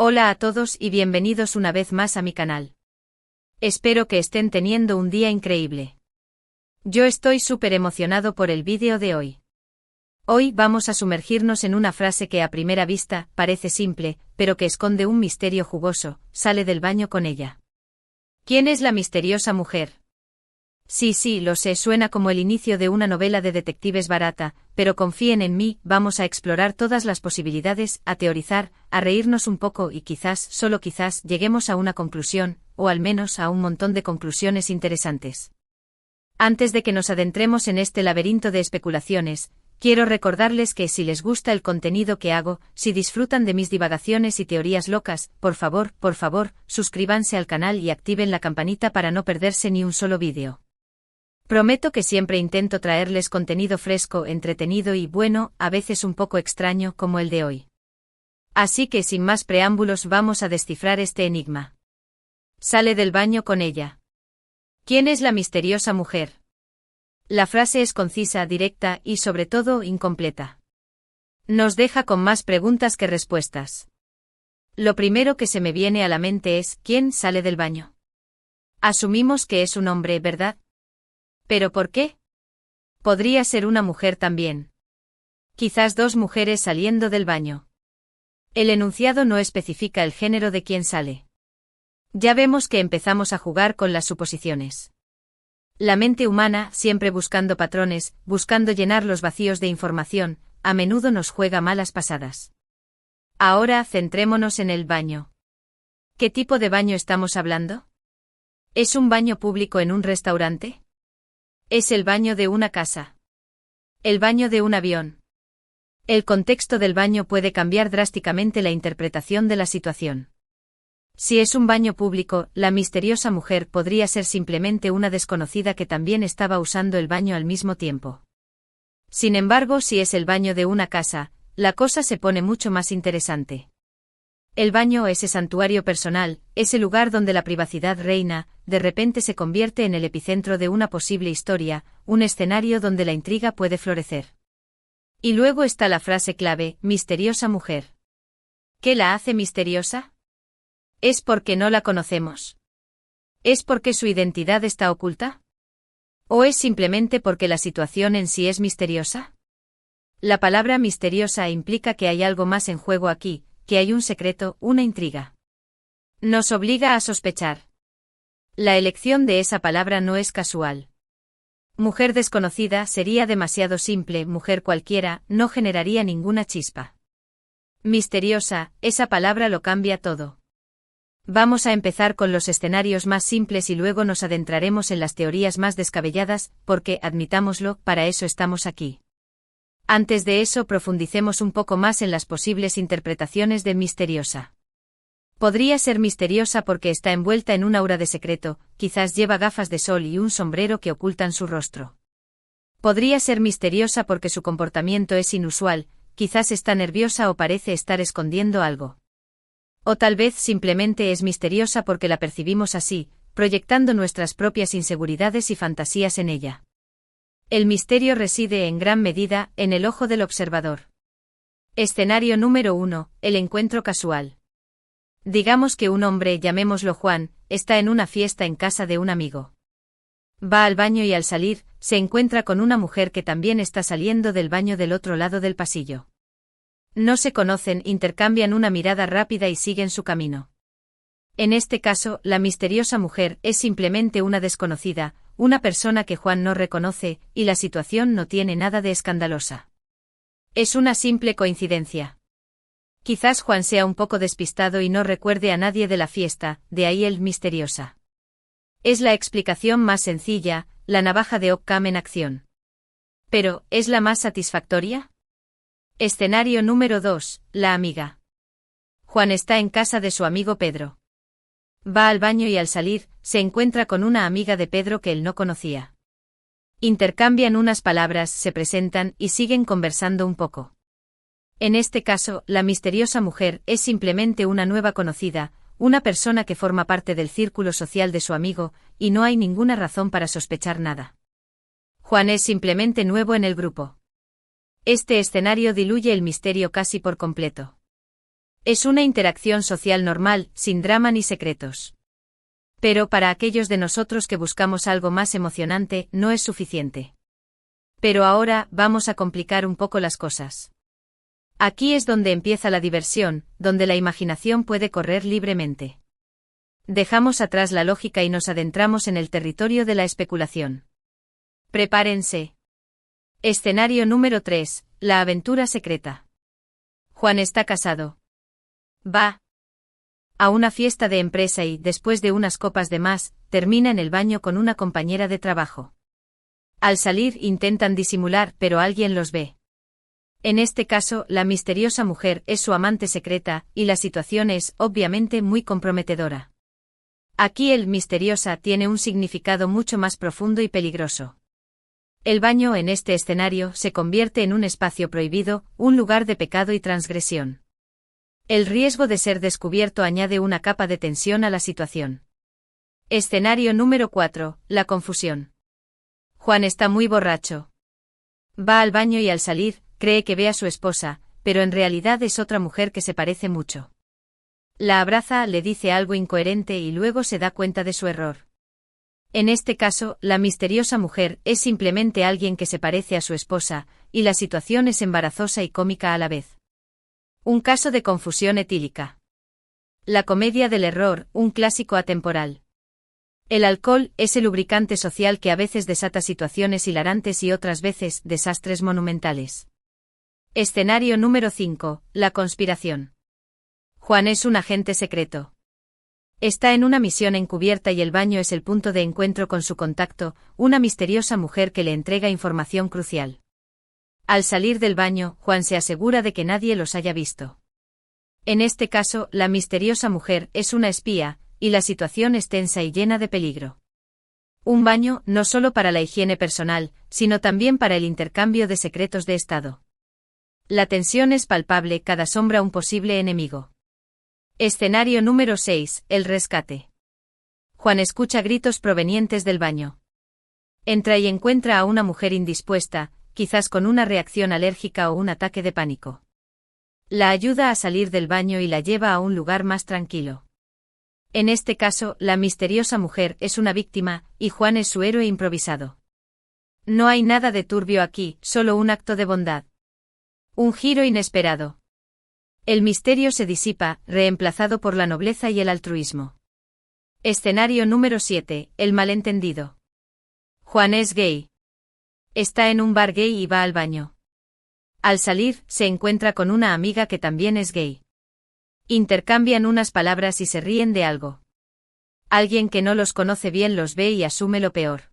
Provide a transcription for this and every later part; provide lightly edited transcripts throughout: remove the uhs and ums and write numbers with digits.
Hola a todos y bienvenidos una vez más a mi canal. Espero que estén teniendo un día increíble. Yo estoy súper emocionado por el vídeo de hoy. Hoy vamos a sumergirnos en una frase que a primera vista parece simple, pero que esconde un misterio jugoso: sale del baño con ella. ¿Quién es la misteriosa mujer? Sí, lo sé, suena como el inicio de una novela de detectives barata, pero confíen en mí, vamos a explorar todas las posibilidades, a teorizar, a reírnos un poco y quizás, solo quizás, lleguemos a una conclusión, o al menos a un montón de conclusiones interesantes. Antes de que nos adentremos en este laberinto de especulaciones, quiero recordarles que si les gusta el contenido que hago, si disfrutan de mis divagaciones y teorías locas, por favor, suscríbanse al canal y activen la campanita para no perderse ni un solo vídeo. Prometo que siempre intento traerles contenido fresco, entretenido y bueno, a veces un poco extraño como el de hoy. Así que sin más preámbulos vamos a descifrar este enigma. Sale del baño con ella. ¿Quién es la misteriosa mujer? La frase es concisa, directa y sobre todo incompleta. Nos deja con más preguntas que respuestas. Lo primero que se me viene a la mente es: ¿quién sale del baño? Asumimos que es un hombre, ¿verdad? ¿Pero por qué? Podría ser una mujer también. Quizás dos mujeres saliendo del baño. El enunciado no especifica el género de quien sale. Ya vemos que empezamos a jugar con las suposiciones. La mente humana, siempre buscando patrones, buscando llenar los vacíos de información, a menudo nos juega malas pasadas. Ahora centrémonos en el baño. ¿Qué tipo de baño estamos hablando? ¿Es un baño público en un restaurante? ¿Es el baño de una casa? ¿El baño de un avión? El contexto del baño puede cambiar drásticamente la interpretación de la situación. Si es un baño público, la misteriosa mujer podría ser simplemente una desconocida que también estaba usando el baño al mismo tiempo. Sin embargo, si es el baño de una casa, la cosa se pone mucho más interesante. El baño, ese santuario personal, ese lugar donde la privacidad reina, de repente se convierte en el epicentro de una posible historia, un escenario donde la intriga puede florecer. Y luego está la frase clave: misteriosa mujer. ¿Qué la hace misteriosa? ¿Es porque no la conocemos? ¿Es porque su identidad está oculta? ¿O es simplemente porque la situación en sí es misteriosa? La palabra misteriosa implica que hay algo más en juego aquí, que hay un secreto, una intriga. Nos obliga a sospechar. La elección de esa palabra no es casual. Mujer desconocida sería demasiado simple, mujer cualquiera no generaría ninguna chispa. Misteriosa, esa palabra lo cambia todo. Vamos a empezar con los escenarios más simples y luego nos adentraremos en las teorías más descabelladas, porque, admitámoslo, para eso estamos aquí. Antes de eso, profundicemos un poco más en las posibles interpretaciones de misteriosa. Podría ser misteriosa porque está envuelta en un aura de secreto, quizás lleva gafas de sol y un sombrero que ocultan su rostro. Podría ser misteriosa porque su comportamiento es inusual, quizás está nerviosa o parece estar escondiendo algo. O tal vez simplemente es misteriosa porque la percibimos así, proyectando nuestras propias inseguridades y fantasías en ella. El misterio reside en gran medida en el ojo del observador. Escenario número 1, el encuentro casual. Digamos que un hombre, llamémoslo Juan, está en una fiesta en casa de un amigo. Va al baño y al salir, se encuentra con una mujer que también está saliendo del baño del otro lado del pasillo. No se conocen, intercambian una mirada rápida y siguen su camino. En este caso, la misteriosa mujer es simplemente una desconocida, una persona que Juan no reconoce, y la situación no tiene nada de escandalosa. Es una simple coincidencia. Quizás Juan sea un poco despistado y no recuerde a nadie de la fiesta, de ahí el misteriosa. Es la explicación más sencilla, la navaja de Occam en acción. Pero, ¿es la más satisfactoria? Escenario número 2, la amiga. Juan está en casa de su amigo Pedro. Va al baño y al salir, se encuentra con una amiga de Pedro que él no conocía. Intercambian unas palabras, se presentan y siguen conversando un poco. En este caso, la misteriosa mujer es simplemente una nueva conocida, una persona que forma parte del círculo social de su amigo, y no hay ninguna razón para sospechar nada. Juan es simplemente nuevo en el grupo. Este escenario diluye el misterio casi por completo. Es una interacción social normal, sin drama ni secretos. Pero para aquellos de nosotros que buscamos algo más emocionante, no es suficiente. Pero ahora, vamos a complicar un poco las cosas. Aquí es donde empieza la diversión, donde la imaginación puede correr libremente. Dejamos atrás la lógica y nos adentramos en el territorio de la especulación. Prepárense. Escenario número 3, la aventura secreta. Juan está casado. Va a una fiesta de empresa y, después de unas copas de más, termina en el baño con una compañera de trabajo. Al salir intentan disimular, pero alguien los ve. En este caso, la misteriosa mujer es su amante secreta, y la situación es, obviamente, muy comprometedora. Aquí el misteriosa tiene un significado mucho más profundo y peligroso. El baño en este escenario se convierte en un espacio prohibido, un lugar de pecado y transgresión. El riesgo de ser descubierto añade una capa de tensión a la situación. Escenario número 4, la confusión. Juan está muy borracho. Va al baño y al salir, cree que ve a su esposa, pero en realidad es otra mujer que se parece mucho. La abraza, le dice algo incoherente y luego se da cuenta de su error. En este caso, la misteriosa mujer es simplemente alguien que se parece a su esposa, y la situación es embarazosa y cómica a la vez. Un caso de confusión etílica. La comedia del error, un clásico atemporal. El alcohol es el lubricante social que a veces desata situaciones hilarantes y otras veces desastres monumentales. Escenario número 5, la conspiración. Juan es un agente secreto. Está en una misión encubierta y el baño es el punto de encuentro con su contacto, una misteriosa mujer que le entrega información crucial. Al salir del baño, Juan se asegura de que nadie los haya visto. En este caso, la misteriosa mujer es una espía, y la situación es tensa y llena de peligro. Un baño no solo para la higiene personal, sino también para el intercambio de secretos de Estado. La tensión es palpable, cada sombra un posible enemigo. Escenario número 6, el rescate. Juan escucha gritos provenientes del baño. Entra y encuentra a una mujer indispuesta, quizás con una reacción alérgica o un ataque de pánico. La ayuda a salir del baño y la lleva a un lugar más tranquilo. En este caso, la misteriosa mujer es una víctima, y Juan es su héroe improvisado. No hay nada de turbio aquí, solo un acto de bondad. Un giro inesperado. El misterio se disipa, reemplazado por la nobleza y el altruismo. Escenario número 7, el malentendido. Juan es gay. Está en un bar gay y va al baño. Al salir, se encuentra con una amiga que también es gay. Intercambian unas palabras y se ríen de algo. Alguien que no los conoce bien los ve y asume lo peor.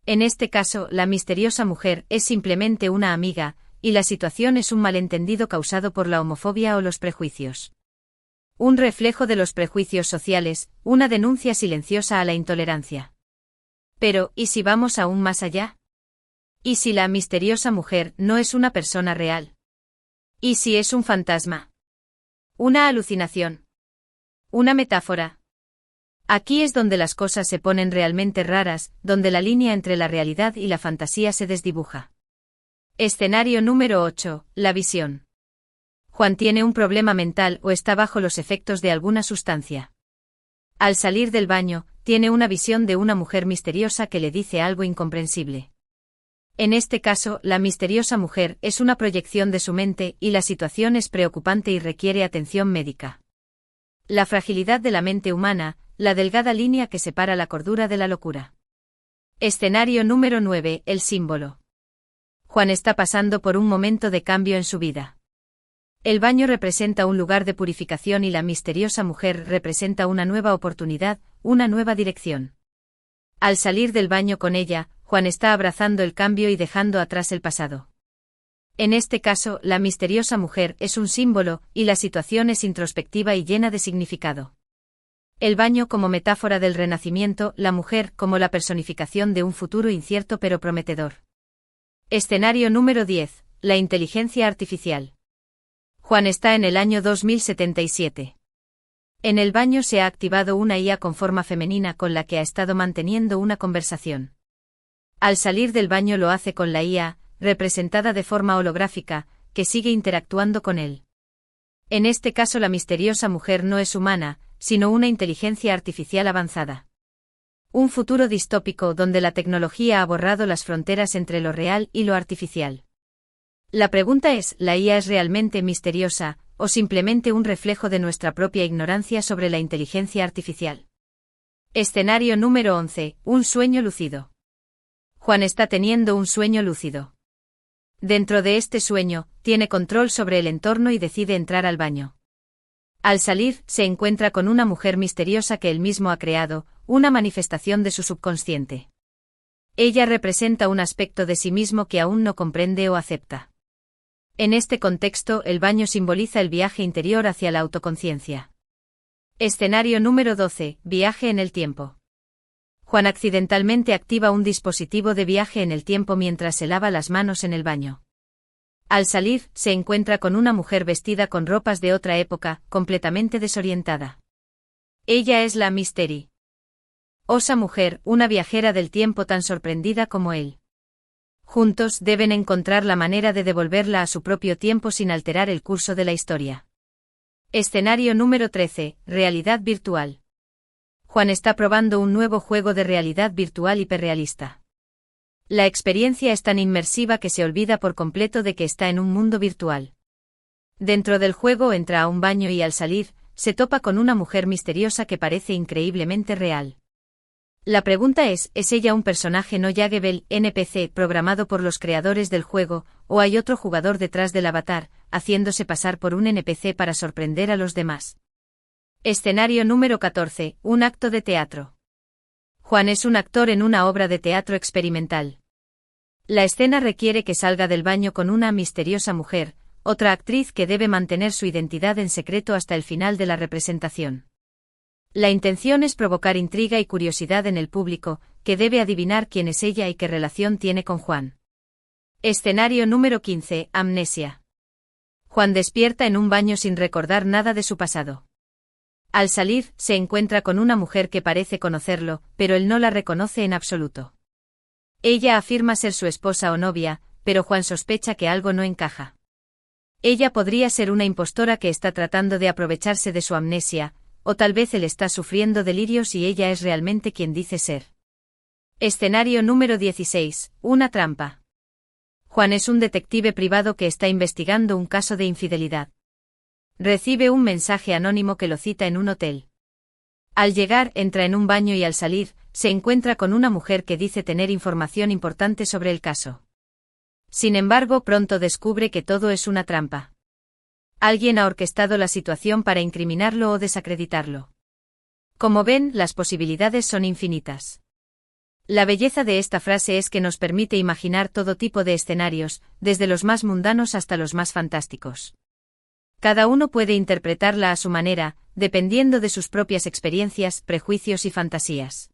En este caso, la misteriosa mujer es simplemente una amiga, y la situación es un malentendido causado por la homofobia o los prejuicios. Un reflejo de los prejuicios sociales, una denuncia silenciosa a la intolerancia. Pero, ¿y si vamos aún más allá? ¿Y si la misteriosa mujer no es una persona real? ¿Y si es un fantasma? ¿Una alucinación? ¿Una metáfora? Aquí es donde las cosas se ponen realmente raras, donde la línea entre la realidad y la fantasía se desdibuja. Escenario número 8, la visión. Juan tiene un problema mental o está bajo los efectos de alguna sustancia. Al salir del baño, tiene una visión de una mujer misteriosa que le dice algo incomprensible. En este caso, la misteriosa mujer es una proyección de su mente y la situación es preocupante y requiere atención médica. La fragilidad de la mente humana, la delgada línea que separa la cordura de la locura. Escenario número 9, el símbolo. Juan está pasando por un momento de cambio en su vida. El baño representa un lugar de purificación y la misteriosa mujer representa una nueva oportunidad, una nueva dirección. Al salir del baño con ella, Juan está abrazando el cambio y dejando atrás el pasado. En este caso, la misteriosa mujer es un símbolo, y la situación es introspectiva y llena de significado. El baño como metáfora del renacimiento, la mujer como la personificación de un futuro incierto pero prometedor. Escenario número 10, la inteligencia artificial. Juan está en el año 2077. En el baño se ha activado una IA con forma femenina con la que ha estado manteniendo una conversación. Al salir del baño lo hace con la IA, representada de forma holográfica, que sigue interactuando con él. En este caso la misteriosa mujer no es humana, sino una inteligencia artificial avanzada. Un futuro distópico donde la tecnología ha borrado las fronteras entre lo real y lo artificial. La pregunta es, ¿la IA es realmente misteriosa, o simplemente un reflejo de nuestra propia ignorancia sobre la inteligencia artificial? Escenario número 11, un sueño lúcido. Juan está teniendo un sueño lúcido. Dentro de este sueño, tiene control sobre el entorno y decide entrar al baño. Al salir, se encuentra con una mujer misteriosa que él mismo ha creado, una manifestación de su subconsciente. Ella representa un aspecto de sí mismo que aún no comprende o acepta. En este contexto, el baño simboliza el viaje interior hacia la autoconciencia. Escenario número 12, viaje en el tiempo. Juan accidentalmente activa un dispositivo de viaje en el tiempo mientras se lava las manos en el baño. Al salir, se encuentra con una mujer vestida con ropas de otra época, completamente desorientada. Ella es la Mystery. Osa mujer, una viajera del tiempo tan sorprendida como él. Juntos deben encontrar la manera de devolverla a su propio tiempo sin alterar el curso de la historia. Escenario número 13, realidad virtual. Juan está probando un nuevo juego de realidad virtual hiperrealista. La experiencia es tan inmersiva que se olvida por completo de que está en un mundo virtual. Dentro del juego entra a un baño y al salir, se topa con una mujer misteriosa que parece increíblemente real. La pregunta ¿es ella un personaje no juggable, NPC, programado por los creadores del juego, o hay otro jugador detrás del avatar, haciéndose pasar por un NPC para sorprender a los demás? Escenario número 14, un acto de teatro. Juan es un actor en una obra de teatro experimental. La escena requiere que salga del baño con una misteriosa mujer, otra actriz que debe mantener su identidad en secreto hasta el final de la representación. La intención es provocar intriga y curiosidad en el público, que debe adivinar quién es ella y qué relación tiene con Juan. Escenario número 15, amnesia. Juan despierta en un baño sin recordar nada de su pasado. Al salir, se encuentra con una mujer que parece conocerlo, pero él no la reconoce en absoluto. Ella afirma ser su esposa o novia, pero Juan sospecha que algo no encaja. Ella podría ser una impostora que está tratando de aprovecharse de su amnesia, o tal vez él está sufriendo delirios y ella es realmente quien dice ser. Escenario número 16, una trampa. Juan es un detective privado que está investigando un caso de infidelidad. Recibe un mensaje anónimo que lo cita en un hotel. Al llegar, entra en un baño y al salir, se encuentra con una mujer que dice tener información importante sobre el caso. Sin embargo, pronto descubre que todo es una trampa. Alguien ha orquestado la situación para incriminarlo o desacreditarlo. Como ven, las posibilidades son infinitas. La belleza de esta frase es que nos permite imaginar todo tipo de escenarios, desde los más mundanos hasta los más fantásticos. Cada uno puede interpretarla a su manera, dependiendo de sus propias experiencias, prejuicios y fantasías.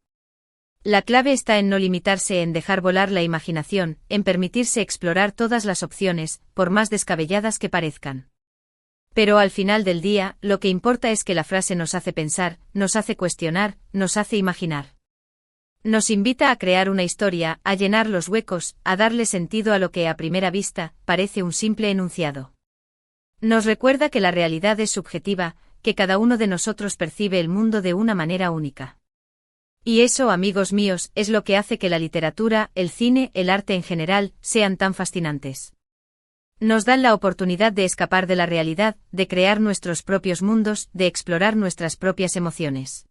La clave está en no limitarse, en dejar volar la imaginación, en permitirse explorar todas las opciones, por más descabelladas que parezcan. Pero al final del día, lo que importa es que la frase nos hace pensar, nos hace cuestionar, nos hace imaginar. Nos invita a crear una historia, a llenar los huecos, a darle sentido a lo que a primera vista parece un simple enunciado. Nos recuerda que la realidad es subjetiva, que cada uno de nosotros percibe el mundo de una manera única. Y eso, amigos míos, es lo que hace que la literatura, el cine, el arte en general, sean tan fascinantes. Nos dan la oportunidad de escapar de la realidad, de crear nuestros propios mundos, de explorar nuestras propias emociones.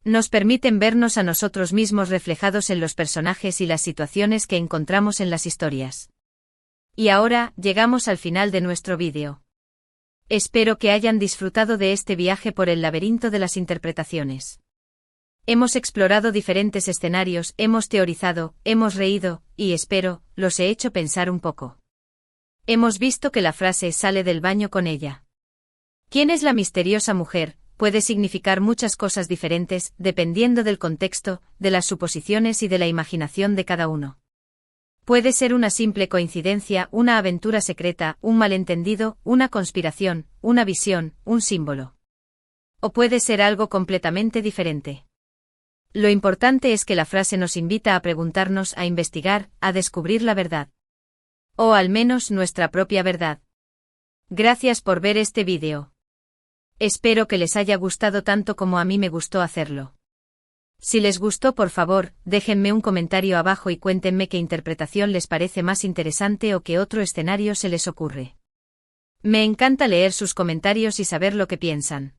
Nos permiten vernos a nosotros mismos reflejados en los personajes y las situaciones que encontramos en las historias. Y ahora, llegamos al final de nuestro vídeo. Espero que hayan disfrutado de este viaje por el laberinto de las interpretaciones. Hemos explorado diferentes escenarios, hemos teorizado, hemos reído, y espero, los he hecho pensar un poco. Hemos visto que la frase sale del baño con ella. ¿Quién es la misteriosa mujer? Puede significar muchas cosas diferentes, dependiendo del contexto, de las suposiciones y de la imaginación de cada uno. Puede ser una simple coincidencia, una aventura secreta, un malentendido, una conspiración, una visión, un símbolo. O puede ser algo completamente diferente. Lo importante es que la frase nos invita a preguntarnos, a investigar, a descubrir la verdad. O al menos nuestra propia verdad. Gracias por ver este vídeo. Espero que les haya gustado tanto como a mí me gustó hacerlo. Si les gustó, por favor, déjenme un comentario abajo y cuéntenme qué interpretación les parece más interesante o qué otro escenario se les ocurre. Me encanta leer sus comentarios y saber lo que piensan.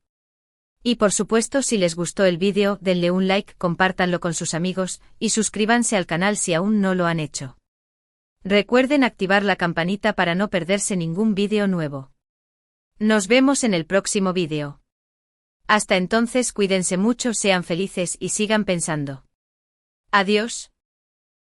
Y por supuesto, si les gustó el vídeo, denle un like, compártanlo con sus amigos, y suscríbanse al canal si aún no lo han hecho. Recuerden activar la campanita para no perderse ningún vídeo nuevo. Nos vemos en el próximo vídeo. Hasta entonces, cuídense mucho, sean felices y sigan pensando. Adiós.